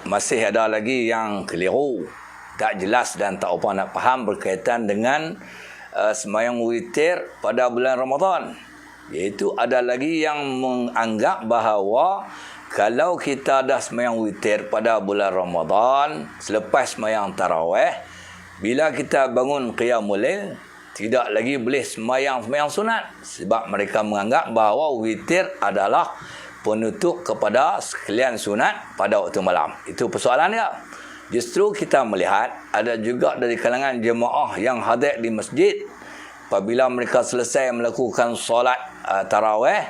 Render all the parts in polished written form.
masih ada lagi yang keliru, tak jelas dan tak apa nak faham berkaitan dengan sembahyang witir pada bulan Ramadan. Iaitu ada lagi yang menganggap bahawa kalau kita dah sembahyang witir pada bulan Ramadan selepas sembahyang tarawih, bila kita bangun qiyamul lail tidak lagi boleh sembahyang sunat, sebab mereka menganggap bahawa witir adalah penutup kepada sekalian sunat pada waktu malam. Itu persoalan dia. Justru kita melihat ada juga dari kalangan jemaah yang hadir di masjid, apabila mereka selesai melakukan solat tarawih,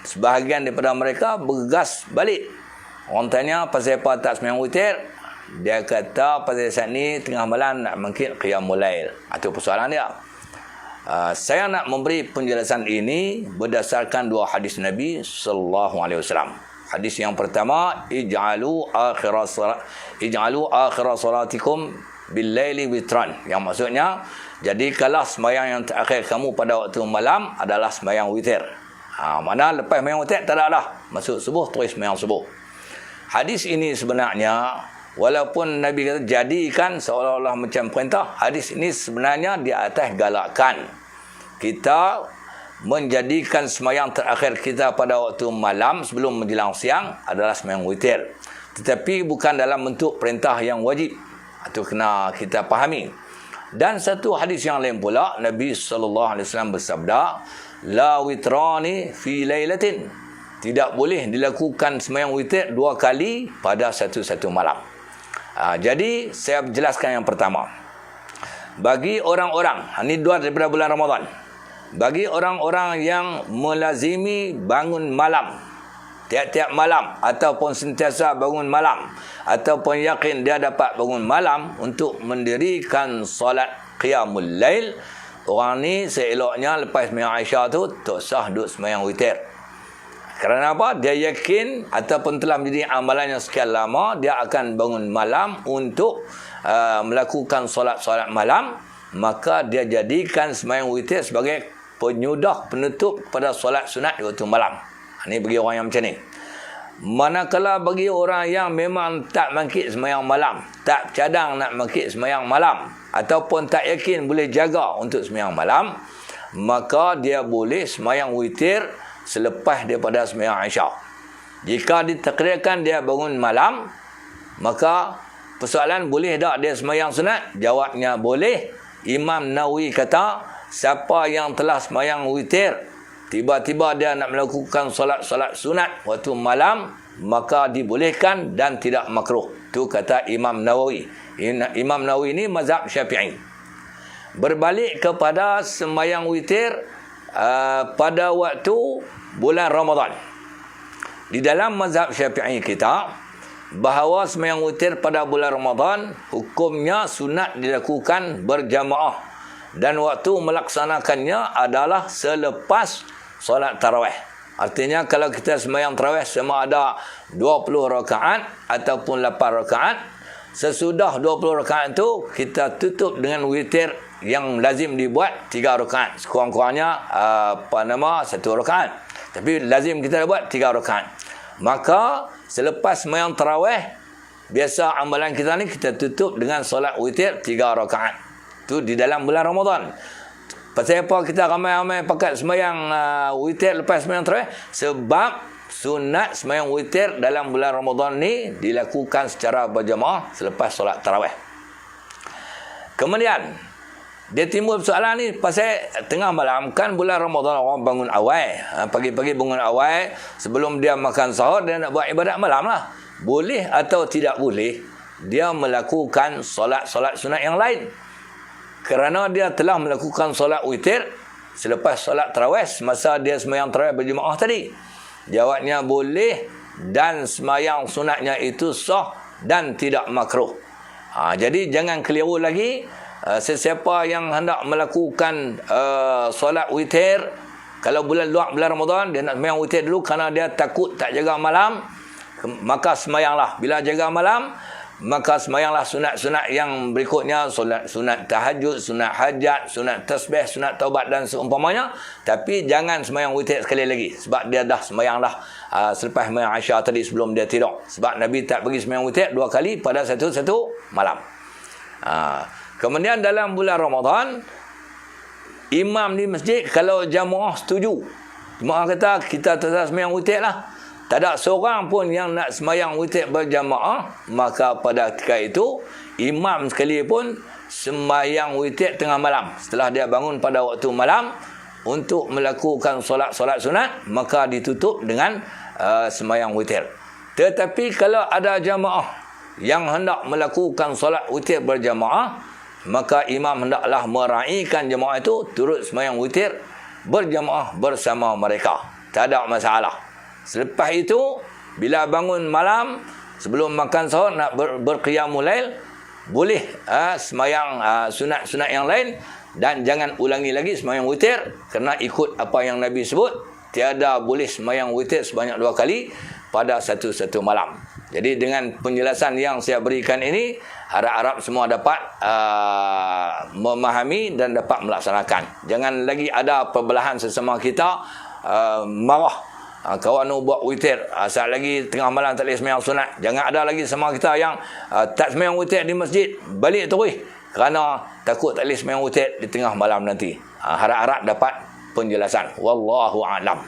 sebahagian daripada mereka bergegas balik. Orang tanya pasal apa tak sembahyang witir, dia kata pasal saat ni tengah malam nak mungkin qiyamul lail. Itu persoalan dia. Saya nak memberi penjelasan ini berdasarkan dua hadis Nabi sallallahu alaihi wasallam. Hadis yang pertama, ij'alu akhir salatikum bil laili witran. Yang maksudnya, jadikanlah sembahyang yang terakhir kamu pada waktu malam adalah sembahyang witir. Mana lepas sembahyang witir tak ada dah. Masuk subuh terus sembahyang subuh. Hadis ini sebenarnya walaupun Nabi kata jadikan seolah-olah macam perintah, hadis ini sebenarnya di atas galakan kita menjadikan sembahyang terakhir kita pada waktu malam sebelum menjelang siang adalah sembahyang witir. Tetapi bukan dalam bentuk perintah yang wajib. Itu kena kita fahami. Dan satu hadis yang lain pula, Nabi sallallahu alaihi wasallam bersabda, la witrani fi lailatin. Tidak boleh dilakukan sembahyang witir dua kali pada satu malam. Jadi saya jelaskan yang pertama. Bagi orang-orang, ini dua daripada bulan Ramadan. Bagi orang-orang yang melazimi bangun malam, tiap-tiap malam, ataupun sentiasa bangun malam, ataupun yakin dia dapat bangun malam untuk mendirikan solat qiyamul lail, orang ni seeloknya lepas sembahyang Aisyah tu tak sah duduk sembahyang witir. Kerana apa? Dia yakin ataupun telah menjadi amalan yang sekian lama, dia akan bangun malam untuk melakukan solat-solat malam, maka dia jadikan sembahyang witir sebagai penyudah penutup kepada solat sunat di waktu malam. Ini bagi orang yang macam ni. Manakala bagi orang yang memang tak mangkit sembahyang malam, tak cadang nak mangkit sembahyang malam, ataupun tak yakin boleh jaga untuk sembahyang malam, maka dia boleh sembahyang witir selepas daripada sembahyang Aisyah. Jika ditakdirkan dia bangun malam, maka persoalan boleh tak dia sembahyang sunat? Jawabnya boleh. Imam Nawawi kata, siapa yang telah sembahyang witir, tiba-tiba dia nak melakukan solat-solat sunat waktu malam, maka dibolehkan dan tidak makruh. Itu kata Imam Nawawi. Imam Nawawi ini mazhab Syafi'i. Berbalik kepada sembahyang witir pada waktu bulan Ramadan. Di dalam mazhab Syafi'i kita, bahawa sembahyang witir pada bulan Ramadan hukumnya sunat dilakukan berjamaah, dan waktu melaksanakannya adalah selepas solat tarawih. Artinya kalau kita sembahyang tarawih sama ada 20 rakaat ataupun 8 rakaat, sesudah 20 rakaat itu kita tutup dengan witir yang lazim dibuat 3 rakaat. Sekurang-kurangnya 1 rakaat. Tapi lazim kita buat 3 rakaat. Maka selepas sembahyang tarawih, biasa amalan kita ni kita tutup dengan solat witir 3 rakaat. Itu di dalam bulan Ramadan. Pasal apa kita ramai-ramai pakai sembahyang witir lepas sembahyang tarawih? Sebab sunat sembahyang witir dalam bulan Ramadan ni dilakukan secara berjamaah selepas solat tarawih. Kemudian dia timbul persoalan ni pasal tengah malam, kan bulan Ramadan orang bangun awal. Pagi-pagi bangun awal, sebelum dia makan sahur dia nak buat ibadat malam lah. Boleh atau tidak boleh dia melakukan solat-solat sunat yang lain? Kerana dia telah melakukan solat witir selepas solat tarawih semasa dia sembahyang tarawih berjemaah tadi. Jawabnya boleh, dan sembahyang sunatnya itu sah dan tidak makruh. Jadi jangan keliru lagi. Sesiapa yang hendak melakukan solat witir, kalau bulan Ramadan dia nak sembahyang witir dulu kerana dia takut tak jaga malam, maka sembahyanglah. Bila jaga malam, maka semayanglah sunat-sunat yang berikutnya, sunat tahajud, sunat hajat, sunat tasbih, sunat taubat dan seumpamanya. Tapi jangan semayang witir sekali lagi, sebab dia dah semayang dah selepas semayang Aisyah tadi sebelum dia tidur. Sebab Nabi tak bagi semayang witir 2 kali pada satu malam. Kemudian dalam bulan Ramadan, imam di masjid kalau jamaah setuju, jemaah kata kita tak semayang witir lah, tak ada seorang pun yang nak semayang witir berjamaah, maka pada ketika itu imam sekali pun semayang witir tengah malam. Setelah dia bangun pada waktu malam untuk melakukan solat-solat sunat, maka ditutup dengan semayang witir. Tetapi kalau ada jamaah yang hendak melakukan solat witir berjamaah, maka imam hendaklah meraihkan jamaah itu turut semayang witir berjamaah bersama mereka. Tak ada masalah. Selepas itu, bila bangun malam, sebelum makan sahur, nak berqiyamul lail, boleh semayang sunat-sunat yang lain, dan jangan ulangi lagi semayang witir, kerana ikut apa yang Nabi sebut, tiada boleh semayang witir sebanyak 2 kali pada satu malam. Jadi dengan penjelasan yang saya berikan ini, harap-harap semua dapat memahami dan dapat melaksanakan. Jangan lagi ada perbelahan sesama kita, marah. Kawan buat witir, saat lagi tengah malam tak boleh semayang sunat. Jangan ada lagi sama kita yang tak semayang witir di masjid, balik terus kerana takut tak boleh semayang witir di tengah malam nanti. Harap-harap dapat penjelasan. Wallahu a'lam.